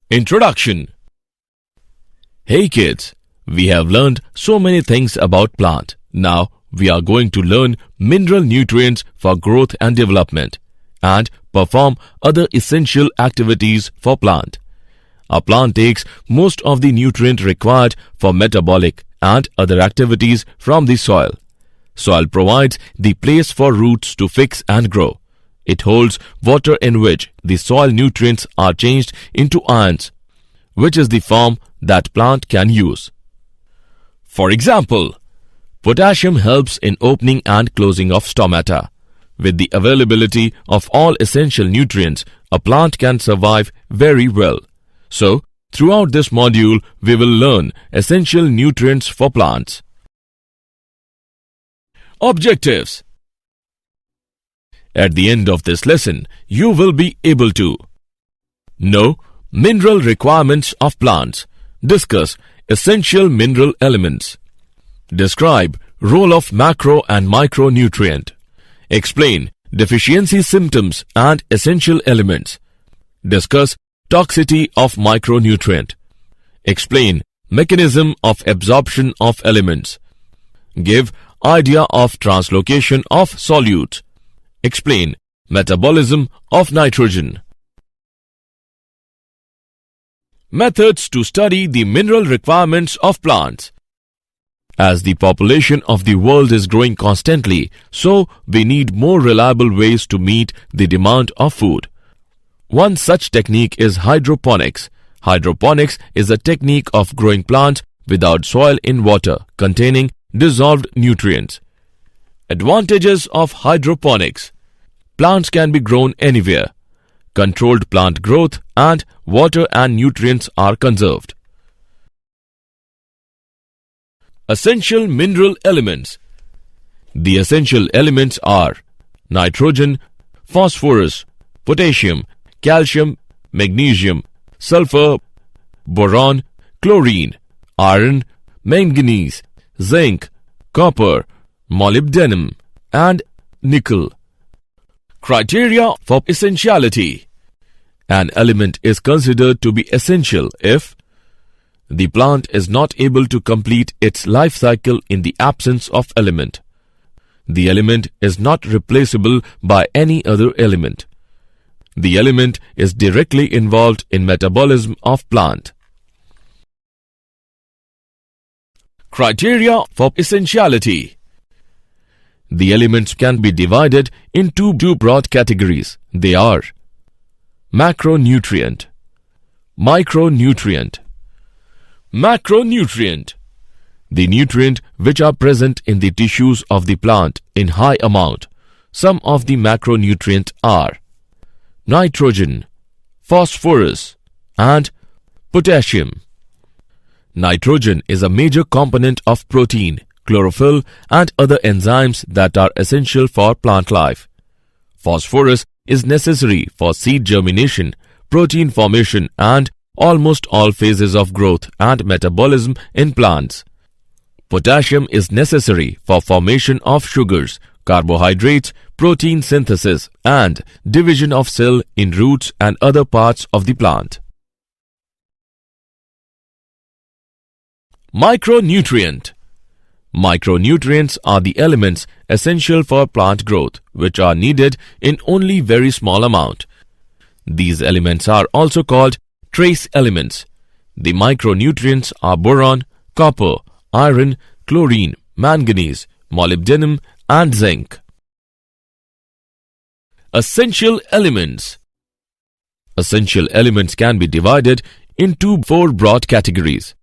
Introduction. Hey kids, we have learned so many things about plant. Now we are going to learn mineral nutrients for growth and development and perform other essential activities for plant. A plant takes most of the nutrient required for metabolic and other activities from the soil. Soil provides the place for roots to fix and grow. It holds water in which the soil nutrients are changed into ions, which is the form that plant can use. For example, potassium helps in opening and closing of stomata. With the availability of all essential nutrients, a plant can survive very well. So, throughout this module, we will learn essential nutrients for plants. Objectives. At the end of this lesson, you will be able to know mineral requirements of plants, discuss essential mineral elements, describe role of macro and micronutrient, explain deficiency symptoms and essential elements, discuss toxicity of micronutrient, explain mechanism of absorption of elements, give idea of translocation of solutes, explain metabolism of nitrogen. Methods to study the mineral requirements of plants. As the population of the world is growing constantly, so we need more reliable ways to meet the demand of food. One such technique is hydroponics. Hydroponics is a technique of growing plants without soil in water containing dissolved nutrients. Advantages of hydroponics. Plants can be grown anywhere. Controlled plant growth and water and nutrients are conserved. Essential mineral elements. The essential elements are nitrogen, phosphorus, potassium, calcium, magnesium, sulfur, boron, chlorine, iron, manganese, zinc, copper, molybdenum, and nickel. Criteria for essentiality. An element is considered to be essential if the plant is not able to complete its life cycle in the absence of element. The element is not replaceable by any other element. The element is directly involved in metabolism of plant. Criteria for essentiality. The elements can be divided into two broad categories. They are macronutrient, micronutrient. Macronutrient. The nutrient which are present in the tissues of the plant in high amount. Some of the macronutrients are nitrogen, phosphorus, and potassium. Nitrogen is a major component of protein, chlorophyll, and other enzymes that are essential for plant life. Phosphorus is necessary for seed germination, protein formation, and almost all phases of growth and metabolism in plants. Potassium is necessary for formation of sugars, carbohydrates, protein synthesis, and division of cell in roots and other parts of the plant. Micronutrient. Micronutrients are the elements essential for plant growth, which are needed in only very small amount. These elements are also called trace elements. The micronutrients are boron, copper, iron, chlorine, manganese, molybdenum, and zinc. Essential elements. Essential elements can be divided into four broad categories.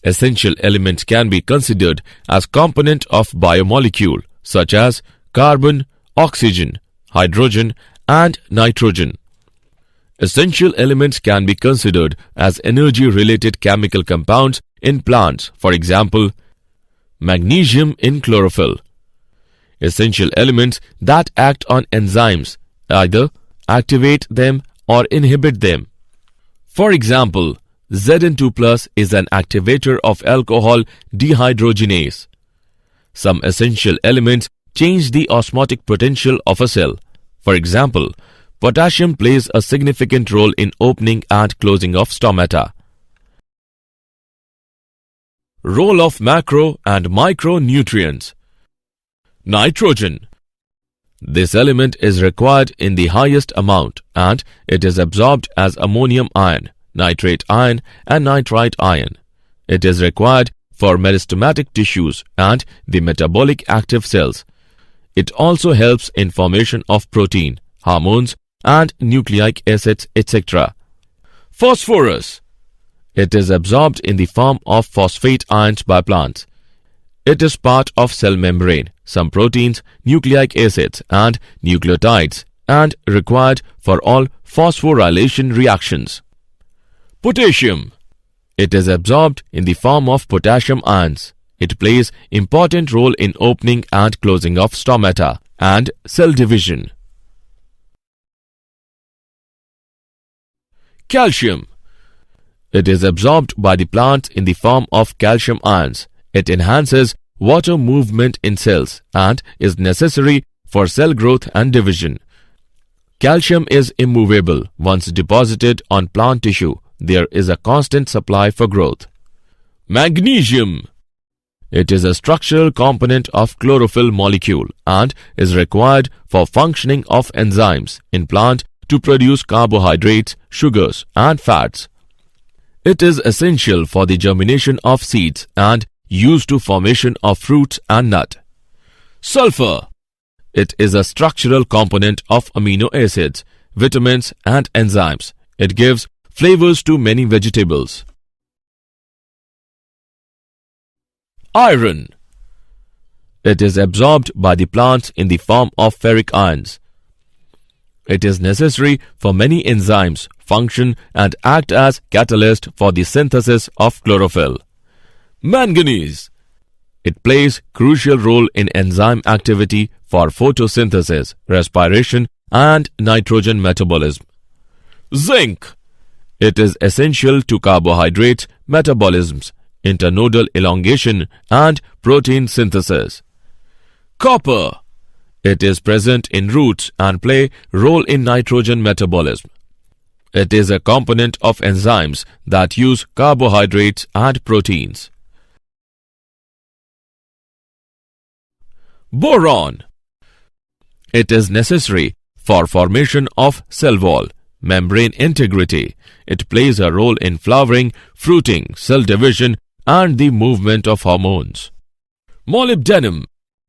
Essential elements can be considered as component of biomolecule such as carbon, oxygen, hydrogen, and nitrogen. Essential elements can be considered as energy-related chemical compounds in plants, for example, magnesium in chlorophyll. Essential elements that act on enzymes, either activate them or inhibit them. For example, Zn2+ is an activator of alcohol dehydrogenase. Some essential elements change the osmotic potential of a cell. For example, Potassium plays a significant role in opening and closing of stomata. Role of macro and micronutrients. Nitrogen. This element is required in the highest amount and it is absorbed as ammonium ion, nitrate ion and nitrite ion. It is required for meristematic tissues and the metabolic active cells. It also helps in formation of protein, hormones and nucleic acids, etc. Phosphorus. It is absorbed in the form of phosphate ions by plants. It is part of cell membrane, some proteins, nucleic acids and nucleotides and required for all phosphorylation reactions. Potassium. It is absorbed in the form of potassium ions. It plays important role in opening and closing of stomata and cell division. Calcium. It is absorbed by the plants in the form of calcium ions. It enhances water movement in cells and is necessary for cell growth and division. Calcium is immovable. Once deposited on plant tissue, there is a constant supply for growth. Magnesium. It is a structural component of chlorophyll molecule and is required for functioning of enzymes in plant to produce carbohydrates, sugars and fats. It is essential for the germination of seeds and used to formation of fruits and nut. Sulfur. It is a structural component of amino acids, vitamins and enzymes. It gives flavors to many vegetables. Iron. It is absorbed by the plants in the form of ferric ions. It is necessary for many enzymes function and act as catalyst for the synthesis of chlorophyll. Manganese. It plays crucial role in enzyme activity for photosynthesis, respiration and nitrogen metabolism. Zinc. It is essential to carbohydrate metabolisms, internodal elongation and protein synthesis. Copper. It is present in roots and play role in nitrogen metabolism. It is a component of enzymes that use carbohydrates and proteins. Boron. It is necessary for formation of cell wall, membrane integrity. It plays a role in flowering, fruiting, cell division and the movement of hormones. Molybdenum.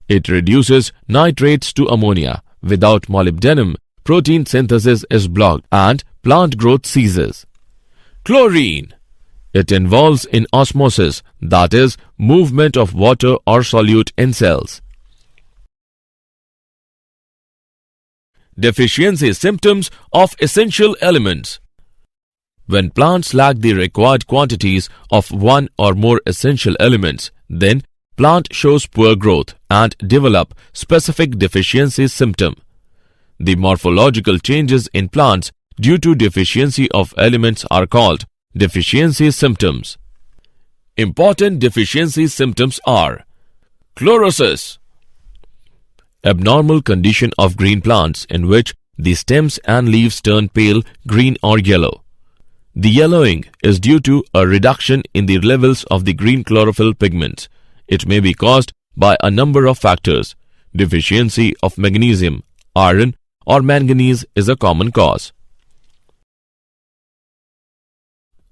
It reduces nitrates to ammonia. Without molybdenum, protein synthesis is blocked and plant growth ceases. Chlorine. It involves in osmosis, that is, movement of water or solute in cells. Deficiency symptoms of essential elements. When plants lack the required quantities of one or more essential elements, then plant shows poor growth and develop specific deficiency symptom. The morphological changes in plants due to deficiency of elements are called deficiency symptoms. Important deficiency symptoms are chlorosis, abnormal condition of green plants in which the stems and leaves turn pale green or yellow. The yellowing is due to a reduction in the levels of the green chlorophyll pigments. It may be caused by a number of factors. Deficiency of magnesium, iron or manganese is a common cause.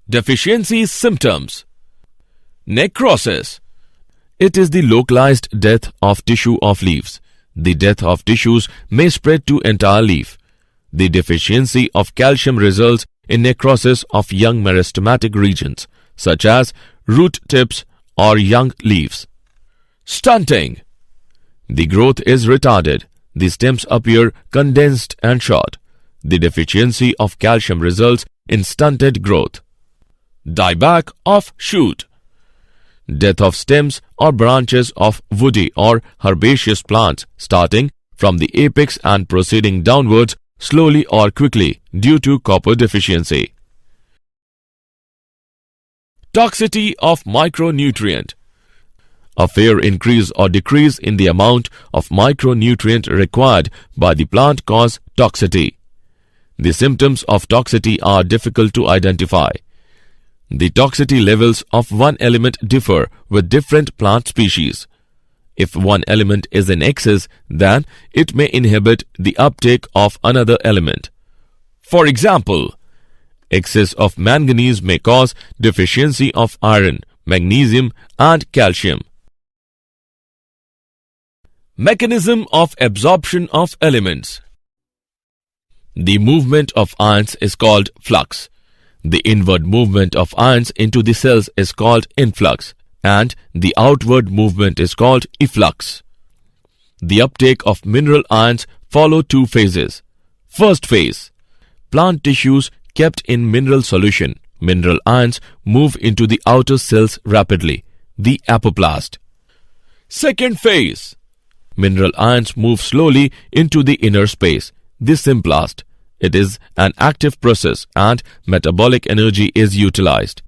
Deficiency symptoms. Necrosis. It is the localized death of tissue of leaves. The death of tissues may spread to entire leaf. The deficiency of calcium results in necrosis of young meristematic regions, such as root tips or young leaves. Stunting. The growth is retarded. The stems appear condensed and short. The deficiency of calcium results in stunted growth. Dieback of shoot. Death of stems or branches of woody or herbaceous plants starting from the apex and proceeding downwards slowly or quickly due to copper deficiency. Toxicity of micronutrient. A fair increase or decrease in the amount of micronutrient required by the plant cause toxicity. The symptoms of toxicity are difficult to identify. The toxicity levels of one element differ with different plant species. If one element is in excess, then it may inhibit the uptake of another element. For example, excess of manganese may cause deficiency of iron, magnesium, and calcium. Mechanism of absorption of elements. The movement of ions is called flux. The inward movement of ions into the cells is called influx, and the outward movement is called efflux. The uptake of mineral ions follow two phases. First phase, plant tissues kept in mineral solution. Mineral ions move into the outer cells rapidly, the apoplast. Second phase, mineral ions move slowly into the inner space, the symplast. It is an active process and metabolic energy is utilized.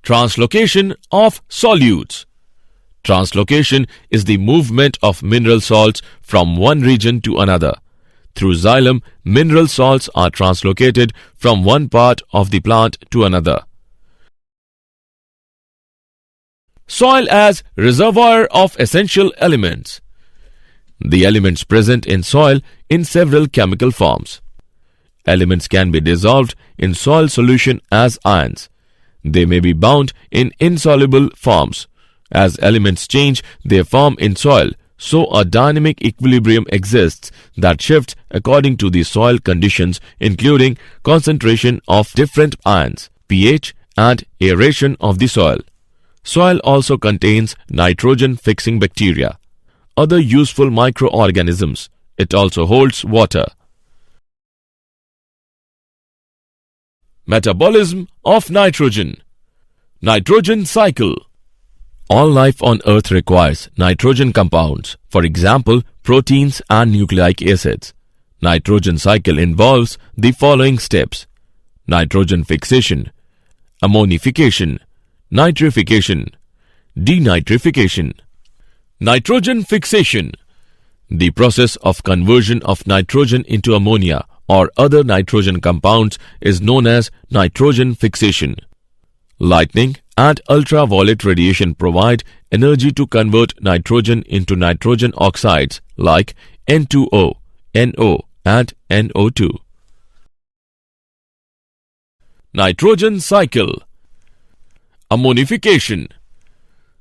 Translocation of solutes. Translocation is the movement of mineral salts from one region to another. Through xylem, mineral salts are translocated from one part of the plant to another. Soil as reservoir of essential elements. The elements present in soil in several chemical forms. Elements can be dissolved in soil solution as ions. They may be bound in insoluble forms. As elements change their form in soil, so a dynamic equilibrium exists that shifts according to the soil conditions, including concentration of different ions, pH, and aeration of the soil. Soil also contains nitrogen-fixing bacteria, other useful microorganisms. It also holds water. Metabolism of nitrogen. Nitrogen cycle. All life on Earth requires nitrogen compounds, for example, proteins and nucleic acids. Nitrogen cycle involves the following steps: nitrogen fixation, ammonification, nitrification, denitrification. Nitrogen fixation. The process of conversion of nitrogen into ammonia or other nitrogen compounds is known as nitrogen fixation. Lightning and ultraviolet radiation provide energy to convert nitrogen into nitrogen oxides like N2O, NO, and NO2. Nitrogen cycle. Ammonification.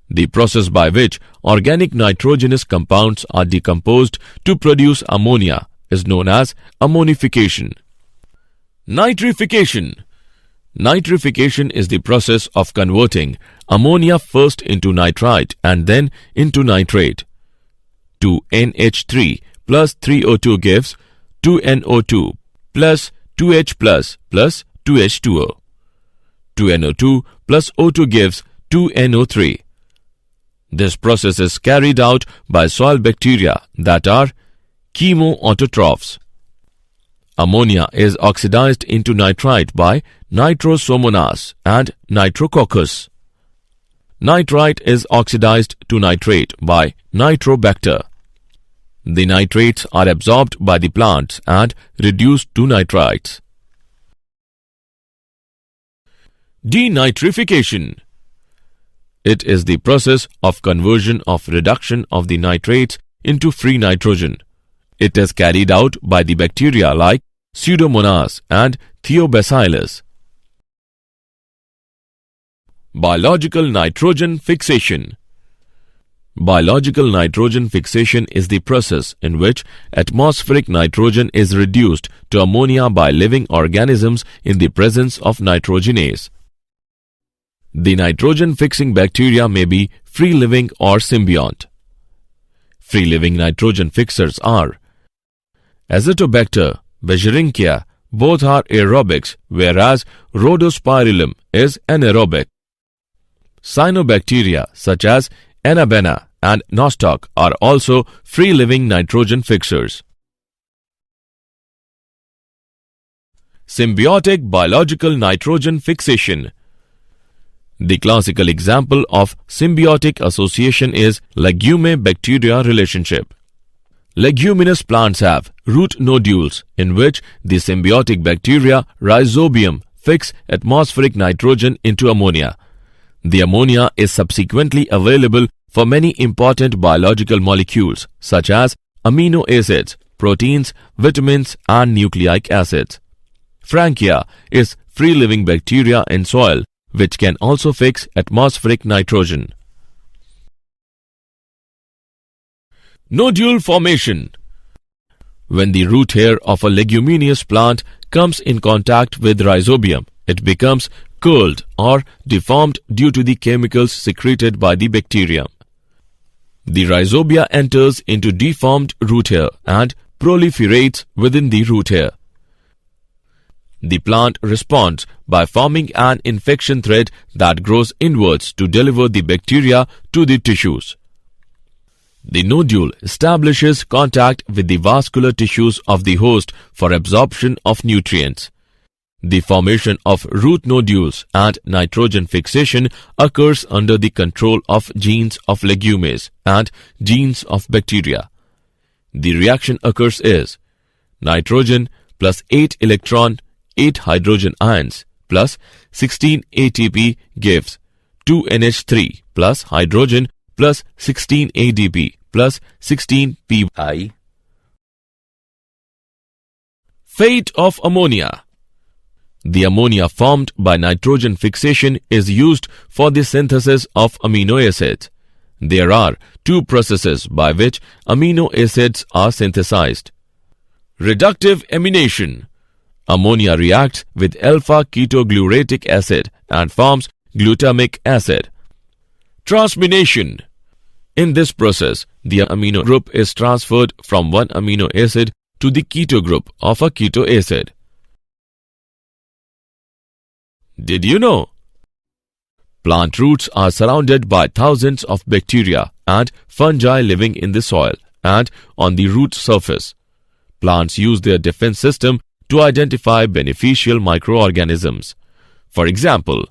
The process by which organic nitrogenous compounds are decomposed to produce ammonia is known as ammonification. Nitrification. Nitrification is the process of converting ammonia first into nitrite and then into nitrate. 2NH3 plus 3O2 gives 2NO2 plus 2H plus 2H2O. 2NO2 plus O2 gives 2NO3. This process is carried out by soil bacteria that are chemoautotrophs. Ammonia is oxidized into nitrite by nitrosomonas and nitrococcus. Nitrite is oxidized to nitrate by nitrobacter. The nitrates are absorbed by the plants and reduced to nitrites. Denitrification. It is the process of conversion of reduction of the nitrates into free nitrogen. It is carried out by the bacteria like Pseudomonas and Thiobacillus. Biological nitrogen fixation. Biological nitrogen fixation is the process in which atmospheric nitrogen is reduced to ammonia by living organisms in the presence of nitrogenase. The nitrogen-fixing bacteria may be free-living or symbiont. Free-living nitrogen fixers are Azotobacter, Bergeringia, both are aerobics, whereas Rhodospirillum is anaerobic. Cyanobacteria such as Anabena and Nostoc are also free-living nitrogen fixers. Symbiotic biological nitrogen fixation. The classical example of symbiotic association is legume-bacteria relationship. Leguminous plants have root nodules in which the symbiotic bacteria Rhizobium fix atmospheric nitrogen into ammonia. The ammonia is subsequently available for many important biological molecules such as amino acids, proteins, vitamins, and nucleic acids. Frankia is free-living bacteria in soil which can also fix atmospheric nitrogen. Nodule formation. When the root hair of a leguminous plant comes in contact with rhizobium, it becomes curled or deformed due to the chemicals secreted by the bacterium. The rhizobia enters into deformed root hair and proliferates within the root hair. The plant responds by forming an infection thread that grows inwards to deliver the bacteria to the tissues. The nodule establishes contact with the vascular tissues of the host for absorption of nutrients. The formation of root nodules and nitrogen fixation occurs under the control of genes of legumes and genes of bacteria. The reaction occurs is nitrogen plus 8 electron, 8 hydrogen ions plus 16 ATP gives 2 NH3 plus hydrogen plus 16 ADP plus 16 Pi. Fate of ammonia. The ammonia formed by nitrogen fixation is used for the synthesis of amino acids. There are two processes by which amino acids are synthesized. Reductive amination. Ammonia reacts with alpha-ketoglutarate acid and forms glutamic acid. Transmination. In this process, the amino group is transferred from one amino acid to the keto group of a keto acid. Did you know? Plant roots are surrounded by thousands of bacteria and fungi living in the soil and on the root surface. Plants use their defense system to identify beneficial microorganisms. For example,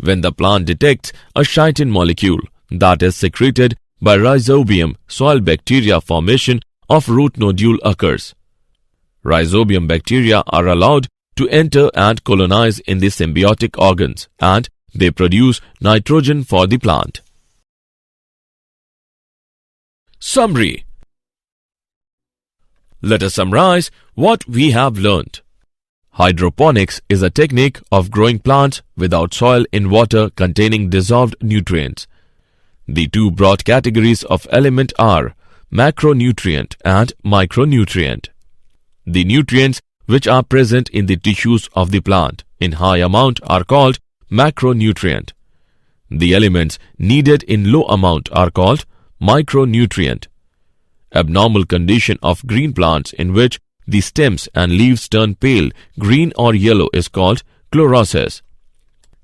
when the plant detects a chitin molecule that is secreted by rhizobium, soil bacteria formation of root nodule occurs. Rhizobium bacteria are allowed to enter and colonize in the symbiotic organs, and they produce nitrogen for the plant. Summary. Let us summarize what we have learned. Hydroponics is a technique of growing plants without soil in water containing dissolved nutrients. The two broad categories of element are macronutrient and micronutrient. The nutrients which are present in the tissues of the plant in high amount are called macronutrient. The elements needed in low amount are called micronutrient. Abnormal condition of green plants in which the stems and leaves turn pale, green or yellow is called chlorosis.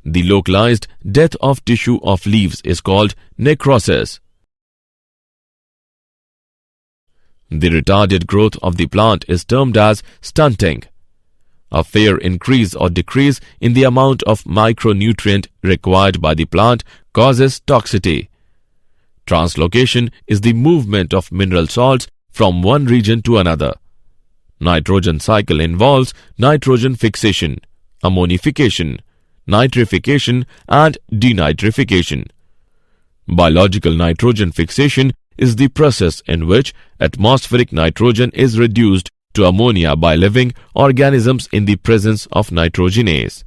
The localized death of tissue of leaves is called necrosis. The retarded growth of the plant is termed as stunting. A fair increase or decrease in the amount of micronutrient required by the plant causes toxicity. Translocation is the movement of mineral salts from one region to another. Nitrogen cycle involves nitrogen fixation, ammonification, nitrification and denitrification. Biological nitrogen fixation is the process in which atmospheric nitrogen is reduced to ammonia by living organisms in the presence of nitrogenase.